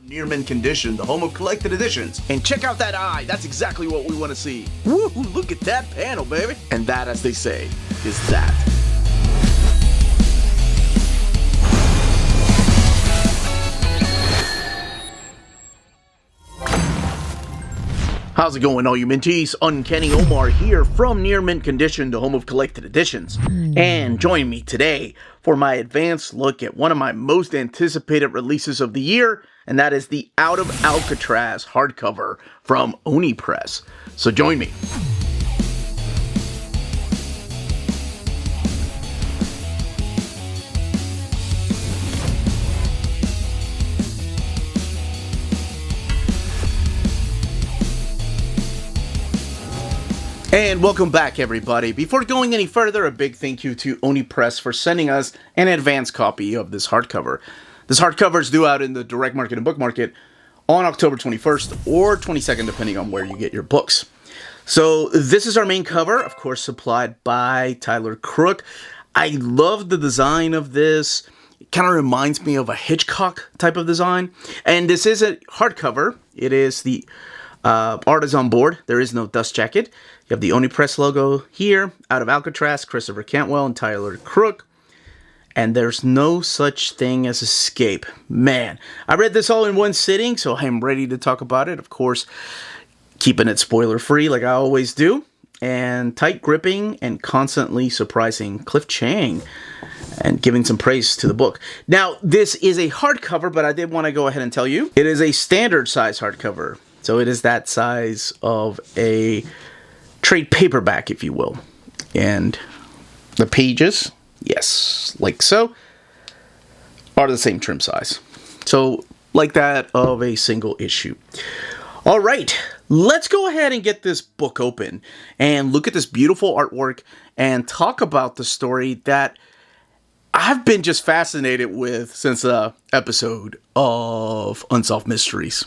Near mint condition, the home of collected editions. And check out that eye, that's exactly what we want to see. Woo, look at that panel, baby. And that, as they say, is that. How's it going, all you minties? Uncanny Omar here from Near Mint Condition, the home of collected editions. And join me today for my advanced look at one of my most anticipated releases of the year, and that is the Out of Alcatraz hardcover from Oni Press. So join me. And welcome back, everybody. Before going any further, a big thank you to Oni Press for sending us an advance copy of this hardcover. This hardcover is due out in the direct market and book market on October 21st or 22nd, depending on where you get your books. So this is our main cover, of course, supplied by Tyler Crook. I love the design of this. It kind of reminds me of a Hitchcock type of design. And this is a hardcover. It is the art is on board. There is no dust jacket. You have the Oni Press logo here, Out of Alcatraz, Christopher Cantwell and Tyler Crook. And there's no such thing as escape. Man, I read this all in one sitting, so I'm ready to talk about it. Of course, keeping it spoiler-free like I always do. And tight gripping and constantly surprising Cliff Chang and giving some praise to the book. Now, this is a hardcover, but I did want to go ahead and tell you, it is a standard size hardcover. So it is that size of a trade paperback, if you will. And the pages, yes, like so, are the same trim size. So, like that of a single issue. All right, let's go ahead and get this book open and look at this beautiful artwork and talk about the story that I've been just fascinated with since the episode of Unsolved Mysteries.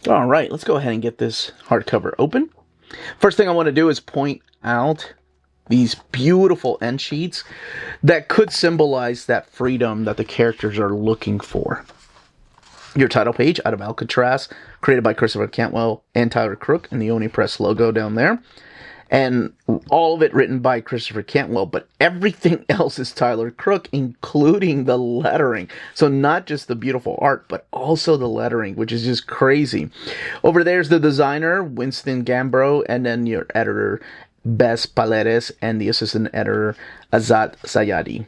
All right, let's go ahead and get this hardcover open. First thing I want to do is point out these beautiful end sheets that could symbolize that freedom that the characters are looking for. Your title page, Out of Alcatraz, created by Christopher Cantwell and Tyler Crook, and the Oni Press logo down there. And all of it written by Christopher Cantwell, but everything else is Tyler Crook, including the lettering. So not just the beautiful art, but also the lettering, which is just crazy. Over there's the designer, Winston Gambro, and then your editor, Bess Paredes, and the assistant editor, Azat Sayadi.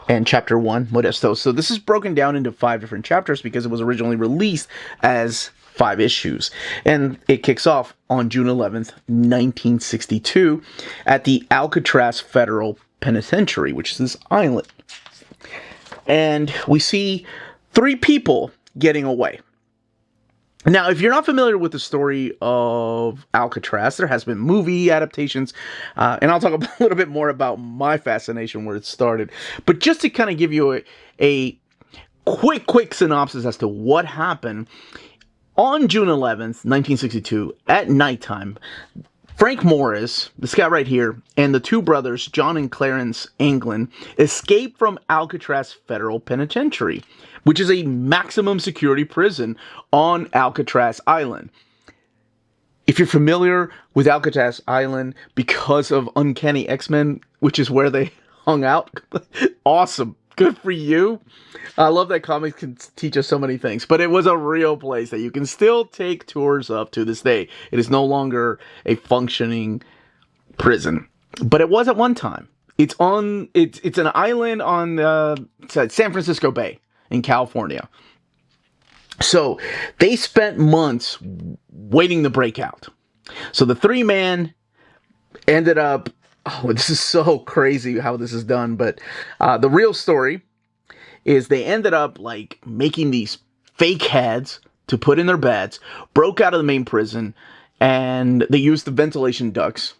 And chapter 1, Modesto. So this is broken down into 5 different chapters because it was originally released as 5 issues. And it kicks off on June 11th, 1962 at the Alcatraz Federal Penitentiary, which is this island. And we see 3 people getting away. Now, if you're not familiar with the story of Alcatraz, there has been movie adaptations, and I'll talk a little bit more about my fascination where it started. But just to kind of give you a quick synopsis as to what happened, on June 11th, 1962, at nighttime, Frank Morris, this guy right here, and the 2 brothers, John and Clarence Anglin, escaped from Alcatraz Federal Penitentiary, which is a maximum security prison on Alcatraz Island. If you're familiar with Alcatraz Island because of Uncanny X-Men, which is where they hung out, awesome. Good for you. I love that comics can teach us so many things. But it was a real place that you can still take tours of to this day. It is no longer a functioning prison. But it was at one time. It's an island on San Francisco Bay in California. So they spent months waiting to break out. So the 3 men ended up... Oh, this is so crazy how this is done, but the real story is they ended up like making these fake heads to put in their beds, broke out of the main prison, and they used the ventilation ducts,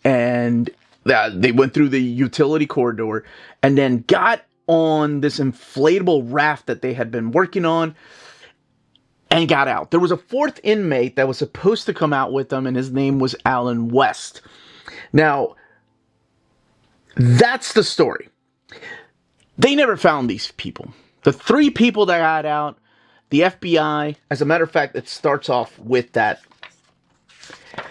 and they went through the utility corridor, and then got on this inflatable raft that they had been working on, and got out. There was a 4th inmate that was supposed to come out with them, and his name was Alan West. Now, that's the story. They never found these people. The three people that got out, the FBI, as a matter of fact, it starts off with that,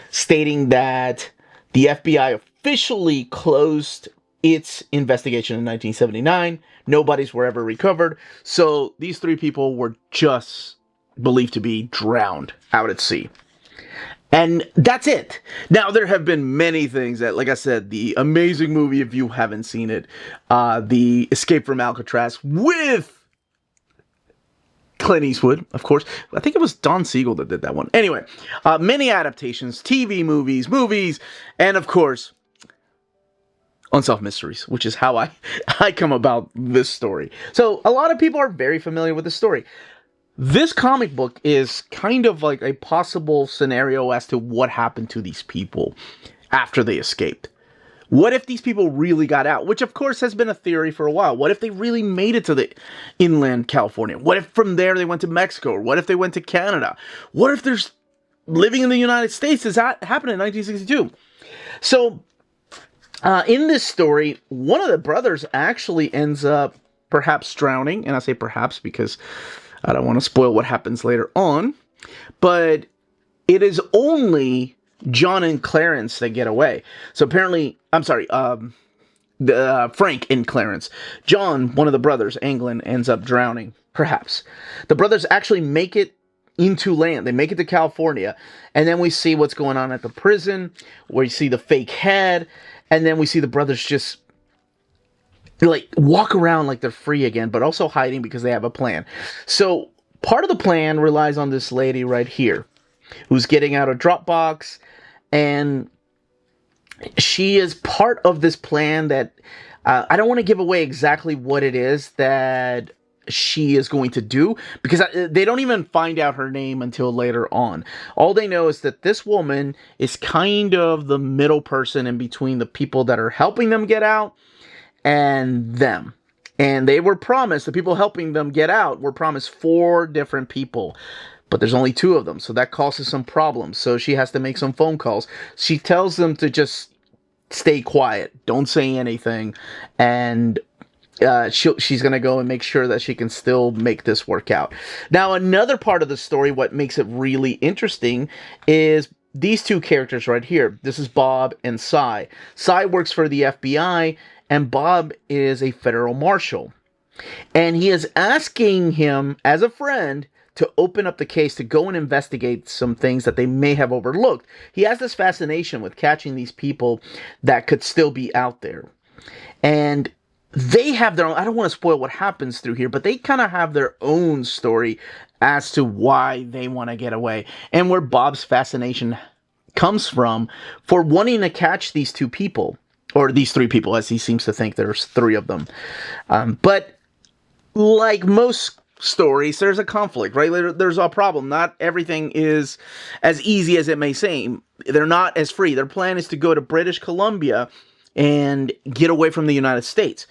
stating that the FBI officially closed its investigation in 1979. Nobody's were ever recovered. So these three people were just believed to be drowned out at sea. And that's it. Now, there have been many things that, like I said, the amazing movie, if you haven't seen it, the Escape from Alcatraz with Clint Eastwood, of course. I think it was Don Siegel that did that one. Anyway, many adaptations, TV movies, and of course, Unsolved Mysteries, which is how I come about this story. So a lot of people are very familiar with the story. This comic book is kind of like a possible scenario as to what happened to these people after they escaped. What if these people really got out? Which, of course, has been a theory for a while. What if they really made it to the inland California? What if from there they went to Mexico? Or what if they went to Canada? What if they're living in the United States? Does that happen in 1962? So, in this story, one of the brothers actually ends up perhaps drowning. And I say perhaps because I don't want to spoil what happens later on. But it is only John and Clarence that get away. So apparently, Frank and Clarence. John, one of the brothers, Anglin, ends up drowning, perhaps. The brothers actually make it into land. They make it to California. And then we see what's going on at the prison, where you see the fake head. And then we see the brothers just like walk around like they're free again, but also hiding because they have a plan. So part of the plan relies on this lady right here, who's getting out a Dropbox, and she is part of this plan that I don't want to give away exactly what it is that she is going to do, because they don't even find out her name until later on. All they know is that this woman is kind of the middle person in between the people that are helping them get out and them. And they were promised, the people helping them get out were promised 4 different people. But there's only 2 of them, so that causes some problems. So she has to make some phone calls. She tells them to just stay quiet, don't say anything, and she's going to go and make sure that she can still make this work out. Now, another part of the story, what makes it really interesting, is these 2 characters right here. This is Bob and Cy. Cy works for the FBI, and Bob is a federal marshal. And he is asking him, as a friend, to open up the case, to go and investigate some things that they may have overlooked. He has this fascination with catching these people that could still be out there. And they have their own, I don't want to spoil what happens through here, but they kind of have their own story as to why they want to get away, and where Bob's fascination comes from for wanting to catch these 2 people, or these 3 people, as he seems to think there's 3 of them. But like most stories, there's a conflict, right? There's a problem. Not everything is as easy as it may seem. They're not as free. Their plan is to go to British Columbia and get away from the United States.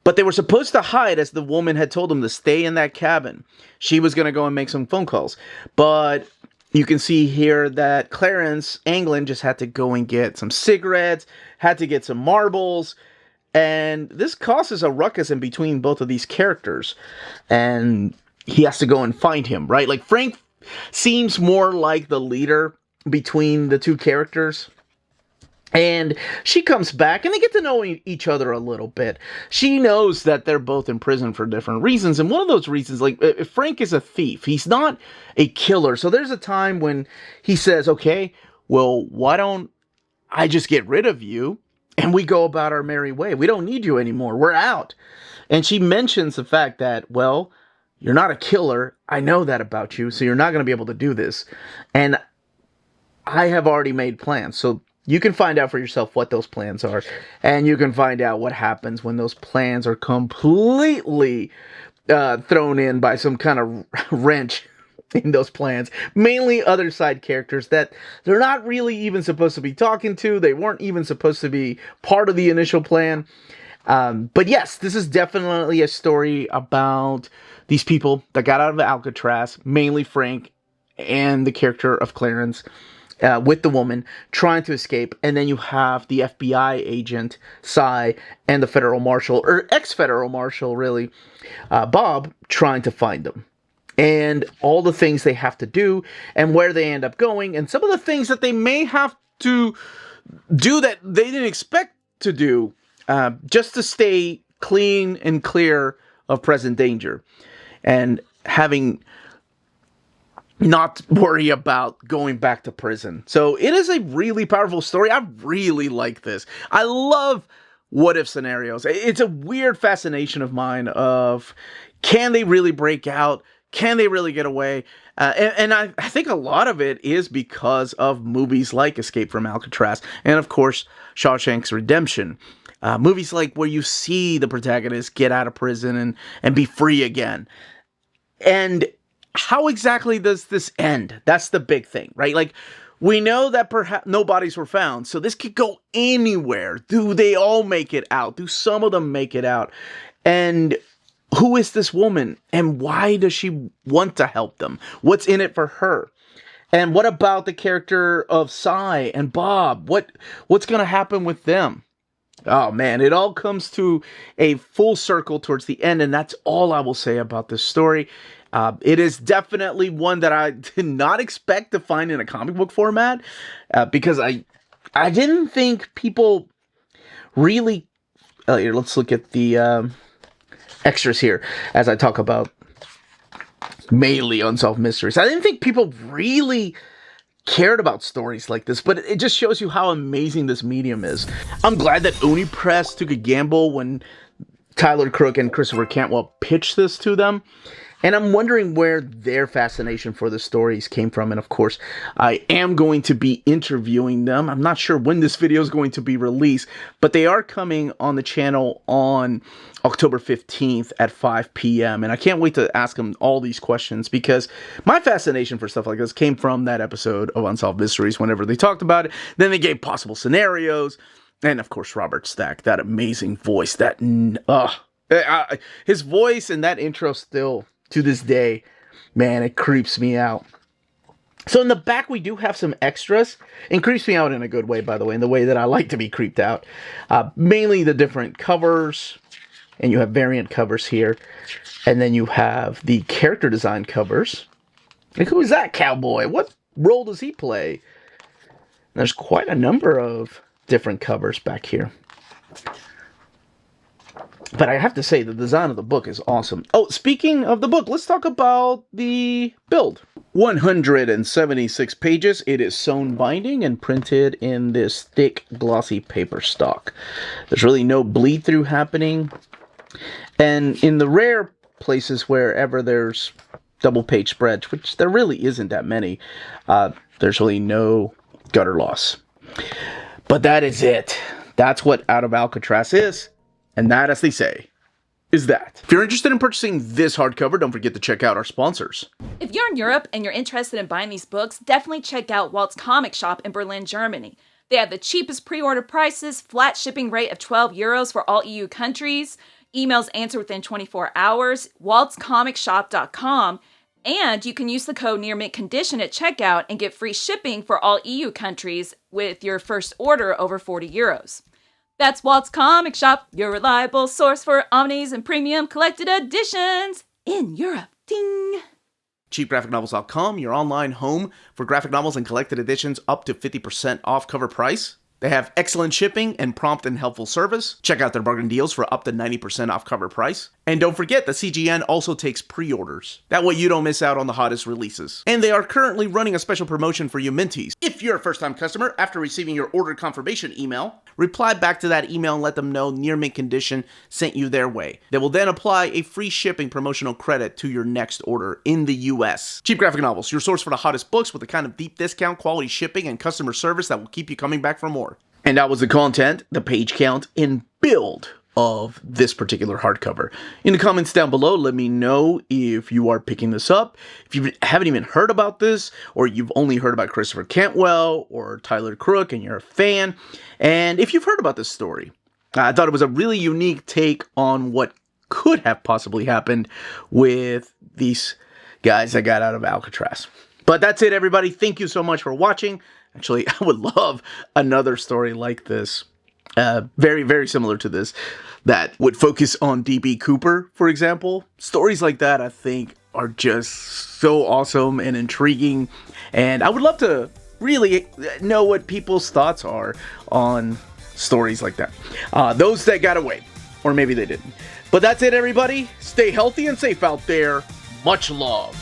But they were supposed to hide, as the woman had told them to stay in that cabin. She was going to go and make some phone calls. But you can see here that Clarence Anglin just had to go and get some cigarettes, had to get some marbles, and this causes a ruckus in between both of these characters. And he has to go and find him, right? Like, Frank seems more like the leader between the 2 characters. And she comes back, and they get to know each other a little bit. She knows that they're both in prison for different reasons. And one of those reasons, like, Frank is a thief. He's not a killer. So there's a time when he says, okay, well, why don't I just get rid of you and we go about our merry way? We don't need you anymore. We're out. And she mentions the fact that, well, you're not a killer. I know that about you. So you're not going to be able to do this. And I have already made plans. So you can find out for yourself what those plans are, and you can find out what happens when those plans are completely thrown in by some kind of wrench in those plans. Mainly other side characters that they're not really even supposed to be talking to. They weren't even supposed to be part of the initial plan. But yes, this is definitely a story about these people that got out of Alcatraz, mainly Frank and the character of Clarence. with the woman trying to escape, and then you have the FBI agent Cy and the federal marshal, or ex-federal marshal really, Bob, trying to find them, and all the things they have to do and where they end up going, and some of the things that they may have to do that they didn't expect to do, just to stay clean and clear of present danger, and having not worry about going back to prison. So it is a really powerful story. I really like this. I love what if scenarios. It's a weird fascination of mine of, can they really break out? Can they really get away? And I think a lot of it is because of movies like Escape from Alcatraz and, of course, Shawshank's Redemption. Movies like where you see the protagonist get out of prison and be free again. And how exactly does this end? That's the big thing, right? Like, we know that perhaps no bodies were found, so this could go anywhere. Do they all make it out? Do some of them make it out? And who is this woman? And why does she want to help them? What's in it for her? And what about the character of Cy and Bob? What's going to happen with them? Oh man, it all comes to a full circle towards the end, and that's all I will say about this story. It is definitely one that I did not expect to find in a comic book format, because I didn't think people really... here, let's look at the extras here as I talk about mainly unsolved mysteries. I didn't think people really cared about stories like this, but it just shows you how amazing this medium is. I'm glad that Oni Press took a gamble when Tyler Crook and Christopher Cantwell pitched this to them. And I'm wondering where their fascination for the stories came from. And of course, I am going to be interviewing them. I'm not sure when this video is going to be released, but they are coming on the channel on October 15th at 5 p.m. And I can't wait to ask them all these questions, because my fascination for stuff like this came from that episode of Unsolved Mysteries whenever they talked about it. Then they gave possible scenarios. And of course, Robert Stack, that amazing voice, his voice and that intro still... to this day, man, it creeps me out. So in the back, we do have some extras. And creeps me out in a good way, by the way, in the way that I like to be creeped out. Mainly the different covers. And you have variant covers here. And then you have the character design covers. Like, who is that cowboy? What role does he play? There's quite a number of different covers back here. But I have to say, the design of the book is awesome. Oh, speaking of the book, let's talk about the build. 176 pages. It is sewn binding and printed in this thick, glossy paper stock. There's really no bleed through happening. And in the rare places wherever there's double page spreads, which there really isn't that many, there's really no gutter loss. But that is it. That's what Out of Alcatraz is. And that, as they say, is that. If you're interested in purchasing this hardcover, don't forget to check out our sponsors. If you're in Europe and you're interested in buying these books, definitely check out Walt's Comic Shop in Berlin, Germany. They have the cheapest pre-order prices, flat shipping rate of €12 for all EU countries, emails answered within 24 hours, waltscomicshop.com, and you can use the code nearmintcon at checkout and get free shipping for all EU countries with your first order over €40. That's Walt's Comic Shop, your reliable source for omnis and premium collected editions in Europe. Ding! CheapGraphicNovels.com, your online home for graphic novels and collected editions up to 50% off cover price. They have excellent shipping and prompt and helpful service. Check out their bargain deals for up to 90% off cover price. And don't forget, the CGN also takes pre-orders. That way you don't miss out on the hottest releases. And they are currently running a special promotion for you Minties. If you're a first-time customer, after receiving your order confirmation email, reply back to that email and let them know Near Mint Condition sent you their way. They will then apply a free shipping promotional credit to your next order in the US. Cheap Graphic Novels, your source for the hottest books with the kind of deep discount, quality shipping, and customer service that will keep you coming back for more. And that was the content, the page count, and build of this particular hardcover. In the comments down below, let me know if you are picking this up, if you haven't even heard about this, or you've only heard about Christopher Cantwell or Tyler Crook and you're a fan, and if you've heard about this story. I thought it was a really unique take on what could have possibly happened with these guys that got out of Alcatraz. But that's it, everybody. Thank you so much for watching. Actually, I would love another story like this, very, very similar to this, that would focus on DB Cooper, for example. Stories like that, I think, are just so awesome and intriguing. And I would love to really know what people's thoughts are on stories like that. Those that got away, or maybe they didn't. But that's it, everybody. Stay healthy and safe out there. Much love.